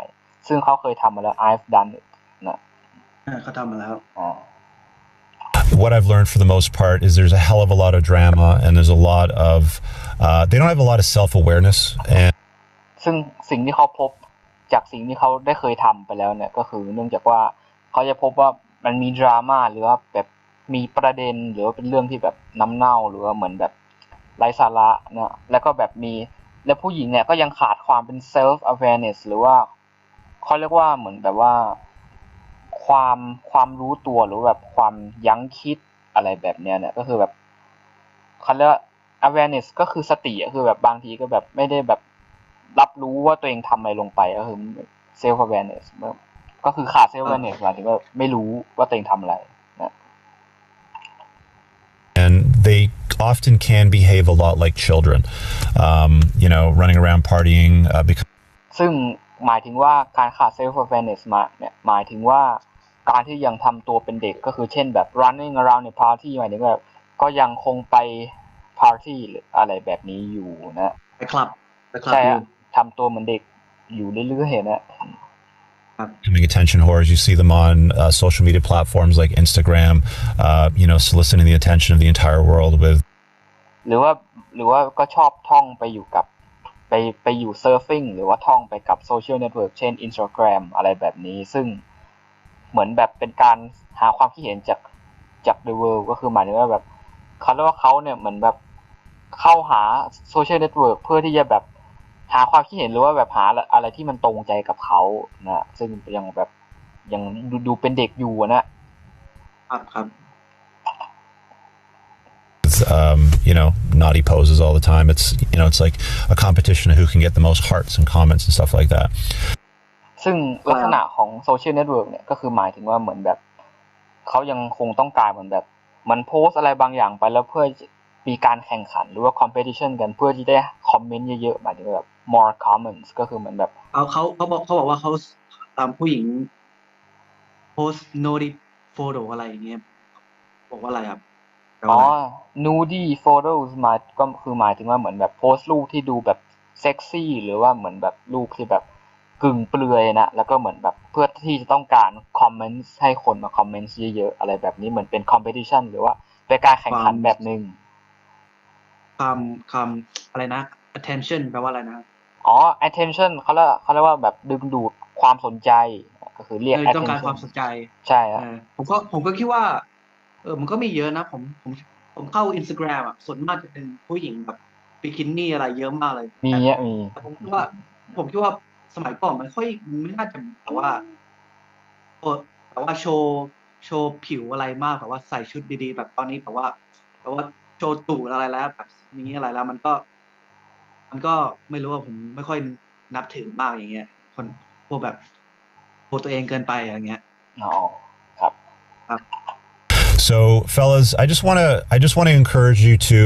ซึ่งเขาเคยทำมาแล้ว I've done it นะเขาทำมาแล้ว What I've learned for the most part is there's a hell of a lot of drama and there's a lot of they don't have a lot of self-awareness and ซึ่งสิ่งที่เขาพบจากสิ่งที่เขาได้เคยทำไปแล้วเนี่ยก็คือเนื่องจากว่าเขาจะพบว่ามันมีดราม่าหรือว่าแบบมีประเด็นหรือว่าเป็นเรื่องที่แบบน้ำเน่าหรือว่าเหมือนแบบไร้สาระนะแล้วก็แบบและผู้หญิงเนี่ยก็ยังขาดความเป็น self awareness หรือว่าเขาเรียกว่าเหมือนแบบว่าความรู้ตัวหรือแบบความยั้งคิดอะไรแบบเนี้ยเนี่ยก็คือแบบเขาเรียกว่า awareness ก็คือสติคือแบบบางทีก็แบบไม่ได้แบบรับรู้ว่าตัวเองทำอะไรลงไปก็คือ self awareness ก็คือขาด self awareness หมายถึงว่าไม่รู้ว่าตัวเองทำอะไรนะ and they often can behave a lot like children running around partying because ซึ่งหมายถึงว่าการขาด self awareness มาเนี่ยหมายถึงว่าการที่ยังทำตัวเป็นเด็กก็คือเช่นแบบ running around ใน party หมายถึงแบบก็ยังคงไป party หรืออะไรแบบนี้อยู่นะไปคลับใช่ทำตัวเหมือนเด็กอยู่เรื่อยๆนะ becoming attention whores. You see them on social media platforms like Instagram, soliciting the attention of the entire world with หรือว่าก็ชอบท่องไปอยู่กับไปอยู่ surfing หรือว่าท่องไปกับโซเชียลเน็ตเวิร์กเช่น Instagram อะไรแบบนี้ซึ่งเหมือนแบบเป็นการหาความคิดเห็นจาก the world ก็คือหมายถึงว่าแบบเขาเรียกว่าเขาเนี่ยเหมือนแบบเข้าหาโซเชียลเน็ตเวิร์กเพื่อที่จะแบบหาความคิดเห็นหรือว่าแบบหาอะไรที่มันตรงใจกับเขานะซึ่งยังแบบยังดูเป็นเด็กอยู่นะครับ naughty poses all the time. It's like a competition of who can get the most hearts and comments and stuff like that. ซึ่งลักษณะของโซเชียลเน็ตเวิร์กเนี่ยก็คือหมายถึงว่าเหมือนแบบเขายังคงต้องการเหมือนแบบมันโพสอะไรบางอย่างไปแล้วเพื่อมีการแข่งขันหรือว่า competition กันเพื่อที่ได้คอมเมนต์เยอะๆหมายถึงแบบ more comments ก็คือเหมือนแบบเขาบอกว่าเขาตามผู้หญิงโพส naughty photo อะไรอย่างเงี้ยบอกว่าอะไรครับnudie photos ก็คือหมายถึงว่าเหมือนแบบโพสต์รูปที่ดูแบบเซ็กซี่หรือว่าเหมือนแบบรูปที่แบบกึ่งเปลือยนะแล้วก็เหมือนแบบเพื่อที่จะต้องการคอมเมนต์ให้คนมาคอมเมนต์เยอะๆอะไรแบบนี้เหมือนเป็น competition หรือว่าเป็นการแข่งขันแบบนึงอะไรนะ attention แปลว่าอะไรนะattention เขาเรียกว่าแบบดึงดูดความสนใจก็คือเรียก attention ต้องการความสนใจใช่ผมก็คิดว่ามันก็มีเยอะนะผมเข้า Instagram ส่วนมากจะเป็นผู้หญิงแบบบิกินี่อะไรเยอะมากเลยมีผมคิดว่าสมัยก่อนไม่น่าจะแต่ว่าโชว์ผิวอะไรมากแบบว่าใส่ชุดดีๆแบบตอนนี้แบบว่าโชว์ตูดอะไรแล้วแบบนี้อะไรแล้วมันก็ไม่รู้ว่าผมไม่ค่อยนับถือมากอย่างเงี้ยคนพวกแบบโพตัวเองเกินไปอย่างเงี้ยครับ So, fellas, I just want to encourage you to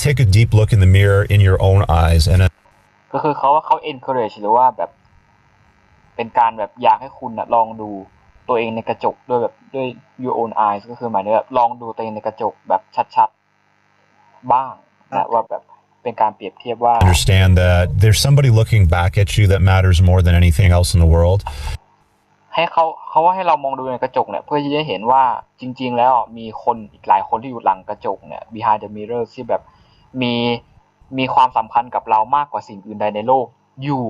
take a deep look in the mirror in your own eyes, and ก็คือเขา encourage หรือว่าแบบเป็นการแบบอยากให้คุณลองดูตัวเองในกระจกด้วย your own eyes ก็คือหมายถึงแบบลองดูตัวเองในกระจกแบบชัดๆบ้างนะว่าแบบเป็นการเปรียบเทียบว่า understand that there's somebody looking back at you that matters more than anything else in the world.ให้เขาว่าให้เรามองดูในกระจกเนี่ยเพื่อที่จะเห็นว่าจริงๆแล้วมีคนอีกหลายคนที่อยู่หลังกระจกเนี่ย behind the mirror ที่แบบมีความสำคัญกับเรามากกว่าสิ่งอื่นใดในโลกอยู่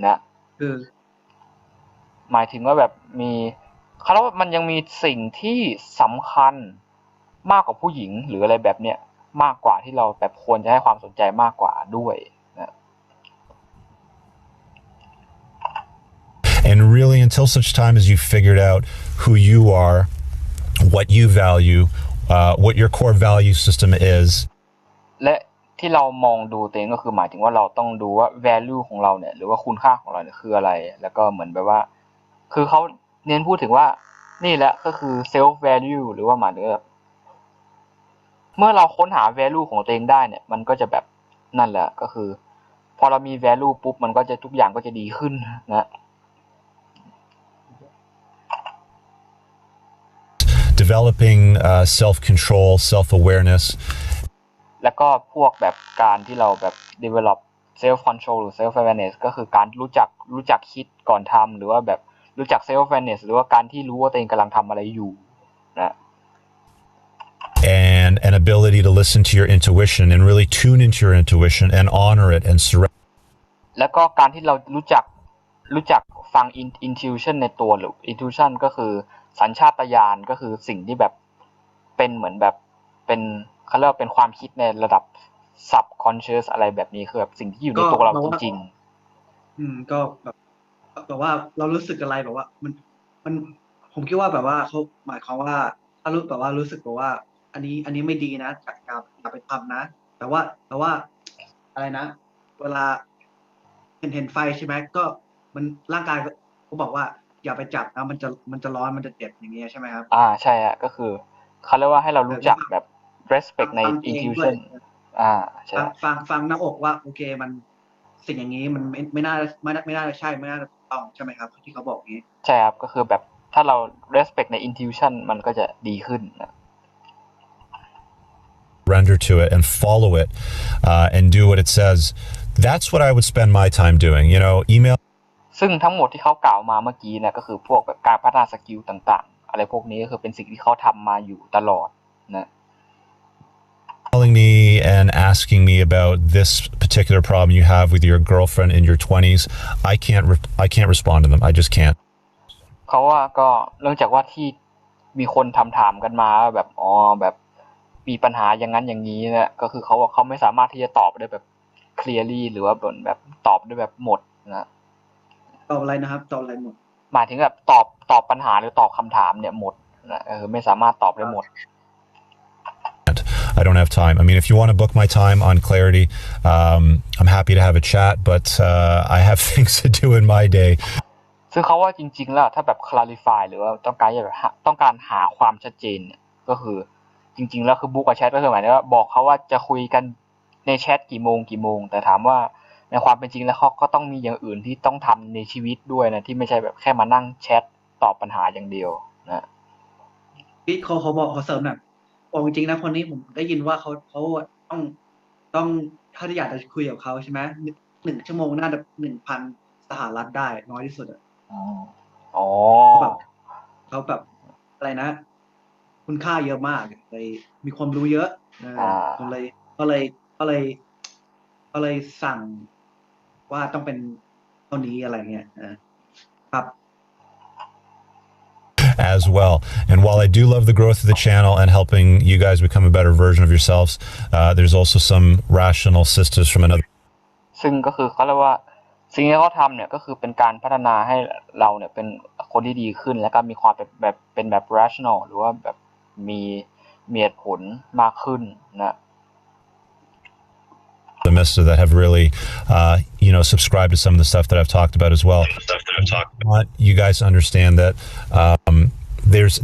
นะหมายถึงว่าแบบเขาเรียกว่ามันยังมีสิ่งที่สำคัญมากกว่าผู้หญิงหรืออะไรแบบเนี้ย มากกว่าที่เราแบบควรจะให้ความสนใจมากกว่าด้วยนะ And really, until such time as you figured out who you are, what you value, what your core value system is. และที่เรามองดูตัวเองก็คือหมายถึงว่าเราต้องดูว่า value ของเราเนี่ยหรือว่าคุณค่าของเราเนี่ยคืออะไรแล้วก็เหมือนแบบว่าคือเขาเน้นพูดถึงว่านี่แหละก็คือ self value หรือว่าหมายถึงแบบเมื่อเราค้นหา value ของตัวเองได้เนี่ยมันก็จะแบบนั่นแหละก็คือพอเรามี value ปุ๊บมันก็จะทุกอย่างก็จะดีขึ้นนะ Developing self-control, self-awareness. แล้วก็พวกแบบการที่เราแบบ develop self control หรือ self awareness ก็คือการรู้จักคิดก่อนทำหรือว่าแบบรู้จัก self awareness หรือว่าการที่รู้ว่าตัวเองกำลังทำอะไรอยู่นะ And an ability to listen to your intuition and really tune into your intuition and honor it and surrender. แล้วก็การที่เรารู้จักฟัง intuition ในตัวหรือ intuition ก็คือสัญชาตญาณก็คือสิ่งที่แบบเป็นเหมือนแบบเป็นเขาเรียกว่าเป็นความคิดในระดับ subconscious อะไรแบบนี้คือแบบสิ่งที่อยู่ในตัวเราจริงๆก็แบบว่าเรารู้สึกอะไรแบบว่ามันผมคิดว่าแบบว่าเขาหมายความว่าถ้ารู้แบบว่ารู้สึกแบบว่าอันนี้ไม่ดีนะอย่าไปทำนะแต่ว่าอะไรนะเวลาเห็นไฟใช่ไหมก็มันร่างกายเขาบอกว่าอย่าไปจับนะมันจะร้อนมันจะเจ็บอย่างเงี้ยใช่ไหมครับใช่อะก็คือเขาเรียกว่าให้เรารู้จักแบบ respect ใน ฟังเองด้วย intuition ใช่ฟังหน้าอกว่าโอเคมันสิ่งอย่างนี้มันไม่น่าใช่ไม่น่าต้องใช่ไหมครับที่เขาบอกงี้ใช่ครับก็คือแบบถ้าเรา respect ใน intuition มันก็จะดีขึ้นนะ Surrender to it and follow it and do what it says. That's what I would spend my time doing. Email. ซึ่งทั้งหมดที่เขากล่าวมาเมื่อกี้นะก็คือพวกแบบการพัฒนาสกิลต่างๆอะไรพวกนี้ก็คือเป็นสิ่งที่เขาทำมาอยู่ตลอดนะ Calling me and asking me about this particular problem you have with your girlfriend in your 20s. I can't respond to them. I just can't. เขาว่าก็เนื่องจากว่าที่มีคนถามกันมาแบบแบบมีปัญหาอย่างนั้นอย่างนี้นะก็คือเขาว่าเขาไม่สามารถที่จะตอบได้แบบ clearly หรือว่าแบบตอบได้แบบหมดนะตอบอะไรนะครับตอบอะไรหมดหมายถึงแบบตอบปัญหาหรือตอบคำถามเนี่ยหมดนะไม่สามารถตอบได้หมด I don't have time. I mean, if you want to book my time on Clarity, I'm happy to have a chat, but I have things to do in my day. ซึ่งเขาว่าจริงๆแล้วถ้าแบบ clarify หรือว่าต้องการหาความชัดเจนเนี่ยก็คือจริงๆแล้วคือบุ๊กกับแชทก็คือหมายถึงว่าบอกเขาว่าจะคุยกันในแชทกี่โมงแต่ถามว่าในความเป็นจริงแล้วเขาก็ต้องมีอย่างอื่นที่ต้องทำในชีวิตด้วยนะที่ไม่ใช่แบบแค่มานั่งแชทตอบปัญหาอย่างเดียวนะพี่เขาบอกเขาเสริมหน่อยบอกจริงๆนะคนนี้ผมได้ยินว่าเขาต้องถ้าอยากจะคุยกับเขาใช่ไหม1 ชั่วโมงน่าจะ1,000 สหรัฐได้น้อยที่สุดเขาแบบอะไรนะคุณค่าเยอะมากเลยมีความรู้เยอะก็เลยสั่งว่าต้องเป็นเท่านี้อะไรเงี้ยครับ As well. And while I do love the growth of the channel and helping you guys become a better version of yourselves, there's also some rational sisters from another. ซึ่งก็คือเขาเรียกว่าสิ่งที่เขาทำเนี่ยก็คือเป็นการพัฒนาให้เราเนี่ยเป็นคนที่ดีขึ้นแล้วก็มีความเป็นแบบ rational หรือว่าแบบมีเหตุผลมากขึ้นนะ that have really, subscribed to some of the stuff that I've talked about as well. I want you guys to understand that there's.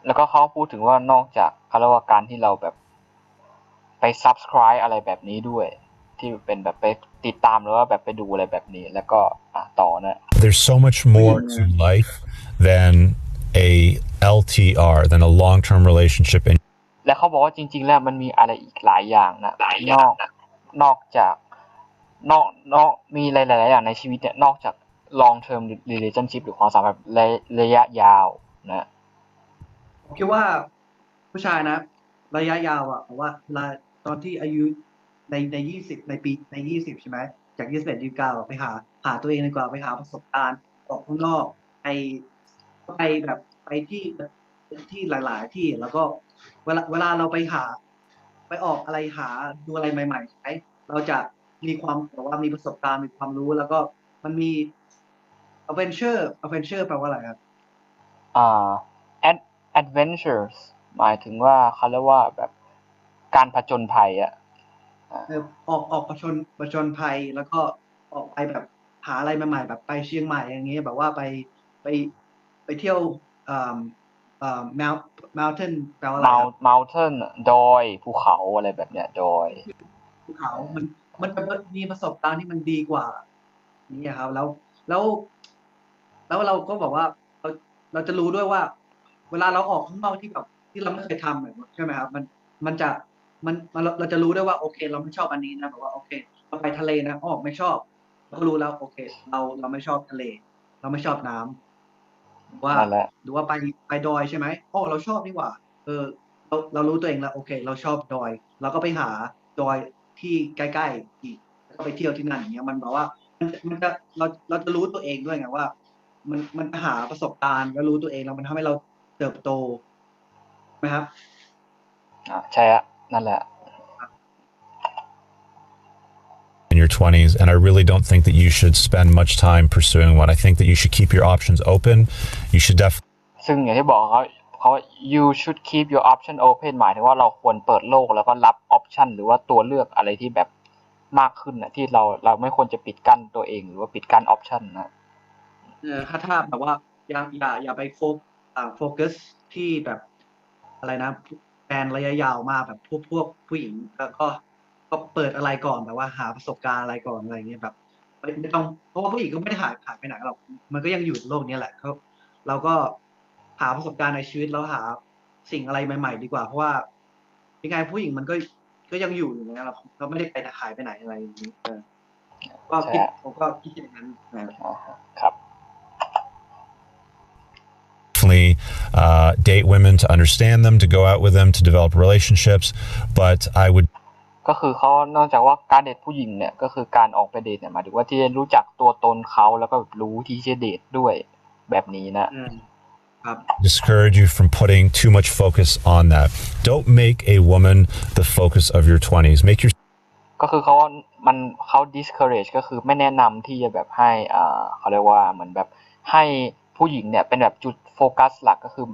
แล้วก็เขาพูดถึงว่านอกจากเขาเรียกว่าการที่เราแบบไป subscribe อะไรแบบนี้ด้วยที่เป็นแบบไปติดตามหรือว่าแบบไปดูอะไรแบบนี้แล้วก็ต่อนะ There's so much more to life than a LTR, than a long-term relationship. และเขาบอกว่าจริงๆแล้วมันมีอะไรอีกหลายอย่างนะนอกจากมีหลายๆอย่างในชีวิตเนี่ยนอกจาก long term relationship หรือความสัมพันธ์ระยะยาวนะผมคิดว่าผู้ชายนะระยะยาวเพราะว่าตอนที่อายุใน20ใน20ใช่ไหมจาก21 29ไปหาตัวเองดีกว่าไปหาประสบการณ์ออกข้างนอกไปที่หลายๆที่แล้วก็เวลาเราไปหา ไปออกอะไรหาดูอะไรใหม่ๆใช่ไหมเราจะมีความแบบว่ามีประสบการณ์มีความรู้แล้วก็มันมี adventure แปลว่าอะไรครับ อ่า adventures หมายถึงว่าเขาเรียกว่าแบบการผจญภัยอ่ะออกผจญภัยแล้วก็ออกไปแบบหาอะไรใหม่ๆแบบไปเชียงใหม่อย่างเงี้ยแบบว่าไปไปเที่ยวเอ่อmountain แปลว่าอะไรครับ mountain ดอยภูเขาอะไรแบบเนี้ยดอยภูเขามันจะมีประสบการณ์ที่มันดีกว่านี่ครับแล้วแล้วเราก็บอกว่าเราเราจะรู้ด้วยว่า เวลาเราออกข้างนอกที่แบบที่เราไม่เคยทำแบบใช่ไหมครับมันจะเราจะรู้ได้ว่าโอเคเราไม่ชอบอันนี้นะแบบว่าโอเคเราไปทะเลนะออกไม่ชอบเราก็รู้แล้วโอเคเราไม่ชอบทะเลเราไม่ชอบน้ำหรือว่านั่นแหละหรือว่าไปดอยใช่ไหมอ๋อเราชอบนี่หว่าเรารู้ตัวเองแล้วโอเคเราชอบดอยเราก็ไปหาดอยที่ใกล้ๆอีกแล้วก็ไปเที่ยวที่นั่นอย่างเงี้ยมันแบบว่ามันจะเราจะรู้ตัวเองด้วยไงว่ามันหาประสบการณ์แล้วรู้ตัวเองแล้วมันทำให้เราเติบโตไหมครับ ใช่อะนั่นแหละ in your 20s, and I really don't think that you should spend much time pursuing one. I think that you should keep your options open. You should definitely ซึ่งอย่างที่บอกเขา you should keep your option open หมายถึงว่าเราควรเปิดโลกแล้วก็รับ option หรือว่าตัวเลือกอะไรที่แบบมากขึ้นนะที่เราไม่ควรจะปิดกั้นตัวเองหรือว่าปิดกั้น option นะ ถ้าแบบว่าอย่าไปโฟกัสที่แบบอะไรนะแผนระยะยาวมากแบบพวกผู้หญิงแล้วก็เปิดอะไรก่อนแบบว่าหาประสบการณ์อะไรก่อนอะไรเงี้ยแบบไม่ต้องเพราะว่าผู้หญิงก็ไม่ได้หายไปไหนหรอกมันก็ยังอยู่โลกนี้แหละเราก็หาประสบการณ์ในชีวิตแล้วหาสิ่งอะไรใหม่ๆดีกว่าเพราะว่ายังไงผู้หญิงมันก็ยังอยู่นะเราไม่ได้ไปหายไปไหนอะไรอย่างนี้ก็ใช่ผมก็คิดอย่างนั้นนะ ครับ date women, to understand them, to go out with them, to develop relationships. But I would ก็คือเขานอกจากว่าการเดทผู้หญิงเนี่ยก็คือการออกไปเดทเนี่ยหมายถึงว่าที่จะรู้จักตัวตนเขาแล้วก็รู้ที่จะเดทด้วยแบบนี้นะ discourage you from putting too much focus on that. Don't make a woman the focus of your 20s. Make your ก็คือเขา discourage ก็คือไม่แนะนำที่จะแบบให้เขาเรียกว่าเหมือนแบบให้ผู้หญิงเนี่ยเป็นแบบจุดโฟกัสหลักก็คือ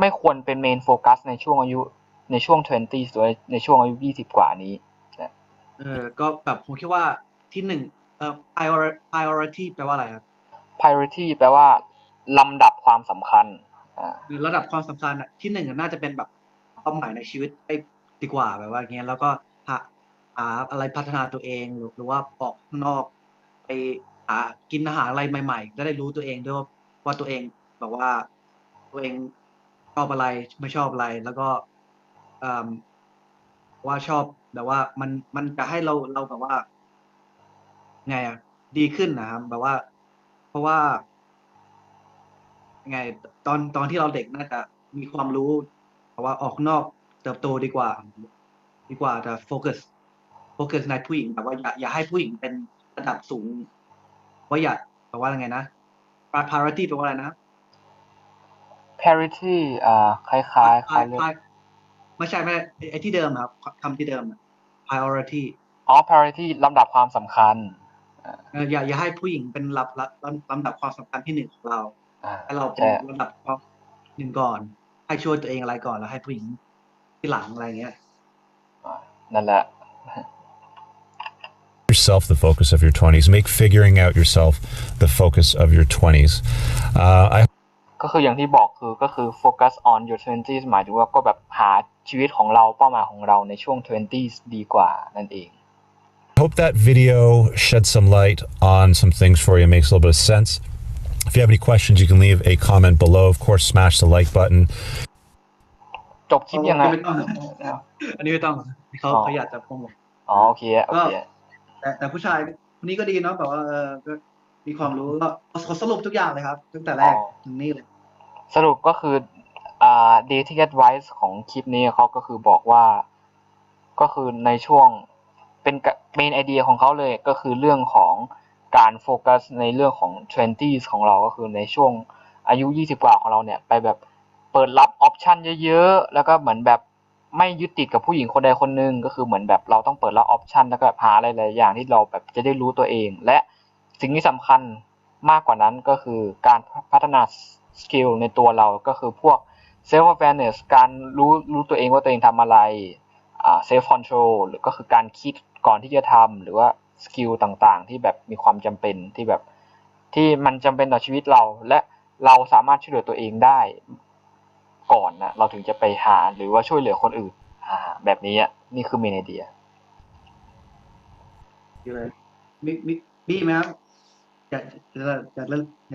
ไม่ควรเป็นเมนโฟกัสในช่วงอายุในช่วง 20 หรือในช่วงอายุ20 กว่านี้ก็แบบผมคิดว่าที่หนึ่งpriority แปลว่าอะไรครับ priority แปลว่าลำดับความสำคัญระดับความสำคัญที่หนึ่งน่าจะเป็นแบบเป้าหมายในชีวิตได้ดีกว่าแบบว่าอย่างเงี้ยแล้วก็หาอะไรพัฒนาตัวเองหรือว่าออกข้างนอกไปหากินอาหารอะไรใหม่ๆจะได้รู้ตัวเองด้วยว่าตัวเองแบบว่าตัวเองชอบอะไรไม่ชอบอะไรแล้วก็ว่าชอบแบบว่ามันจะให้เราแบบว่าไงดีขึ้นนะครับแบบว่าเพราะว่าไงตอนที่เราเด็กน่าจะมีความรู้แต่ว่าออกนอกเติบโตดีกว่าจะโฟกัสในผู้หญิงแบบว่าอย่าให้ผู้หญิงเป็นระดับสูงว่าอย่าแบบว่าไงนะ priority แปลว่าอะไรนะ parity คล้ายๆเขาเรียกไม่ใช่ไอ้ที่เดิมครับคำที่เดิม priority priority ลำดับความสำคัญอย่าให้ผู้หญิงเป็นลำดับความสำคัญที่หนึ่งของเราให้เราเป็นลำดับหนึ่งก่อนให้ช่วยตัวเองอะไรก่อนแล้วให้ผู้หญิงที่หลังอะไรเงี้ยนั่นแหละ yourself the focus of your 20s. Make figuring out yourself the focus of your 20s. ก็คืออย่างที่บอกก็คือ focus on your 20s หมายถึงว่าก็แบบหาชีวิตของเราเป้าหมายของเราในช่วง 20s ดีกว่านั่นเอง I hope that video shed some light on some things for you, makes a little bit of sense. If you have any questions, you can leave a comment below. Of course, smash the like button. จบคลิปยังไงอันนี้ไม่ต้องเขาอยากจะโปรโมทโอเคแต่ผู้ชายคนนี้ก็ดีเนาะแบบว่าก็มีความรู้ก็เขาสรุปทุกอย่างเลยครับตั้งแต่แรกถึงนี่เลยสรุปก็คือdating advice ของคลิปนี้เขาก็คือบอกว่าก็คือในช่วงเป็นเมนไอเดียของเขาเลยก็คือเรื่องของการโฟกัสในเรื่องของ 20s ของเราก็คือในช่วงอายุ20 กว่าของเราเนี่ยไปแบบเปิดรับออปชันเยอะๆแล้วก็เหมือนแบบ ไม่ยึดติดกับผู้หญิงคนใดคนหนึ่งก็คือเหมือนแบบเราต้องเปิดรับออปชันแล้วก็หาอะไรหลายอย่างที่เราแบบจะได้รู้ตัวเองและสิ่งที่สำคัญมากกว่านั้นก็คือการพัฒนาสกิลในตัวเราก็คือพวก self awareness การรู้ตัวเองว่าตัวเองทำอะไรself control หรือก็คือการคิดก่อนที่จะทำหรือว่าสกิลต่างๆที่แบบมีความจำเป็นที่แบบที่มันจำเป็นต่อชีวิตเราและเราสามารถช่วยเหลือตัวเองได้ก่อนนะเราถึงจะไปหาหรือว่าช่วยเหลือคนอื่นแบบนี้นี่คือเมนไอเดียดีเลยมีบี้ไหมครับอ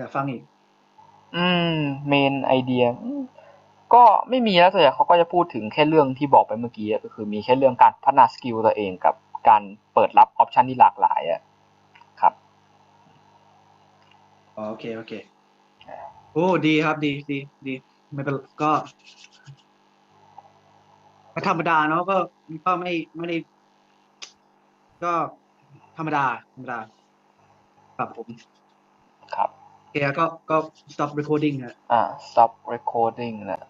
ยากฟังอีกเมนไอเดียก็ไม่มีแล้วส่วนใหญ่เขาก็จะพูดถึงแค่เรื่องที่บอกไปเมื่อกี้ก็คือมีแค่เรื่องการพัฒนาสกิลตัวเองกับการเปิดรับออปชันที่หลากหลายครับโอเคโอ้ดีครับดีไม่เป็นก็ธรรมดาเนาะก็ไม่ได้ก็ธรรมดาครับผมครับโอเคก็ stop recording ฮะstop recording นะ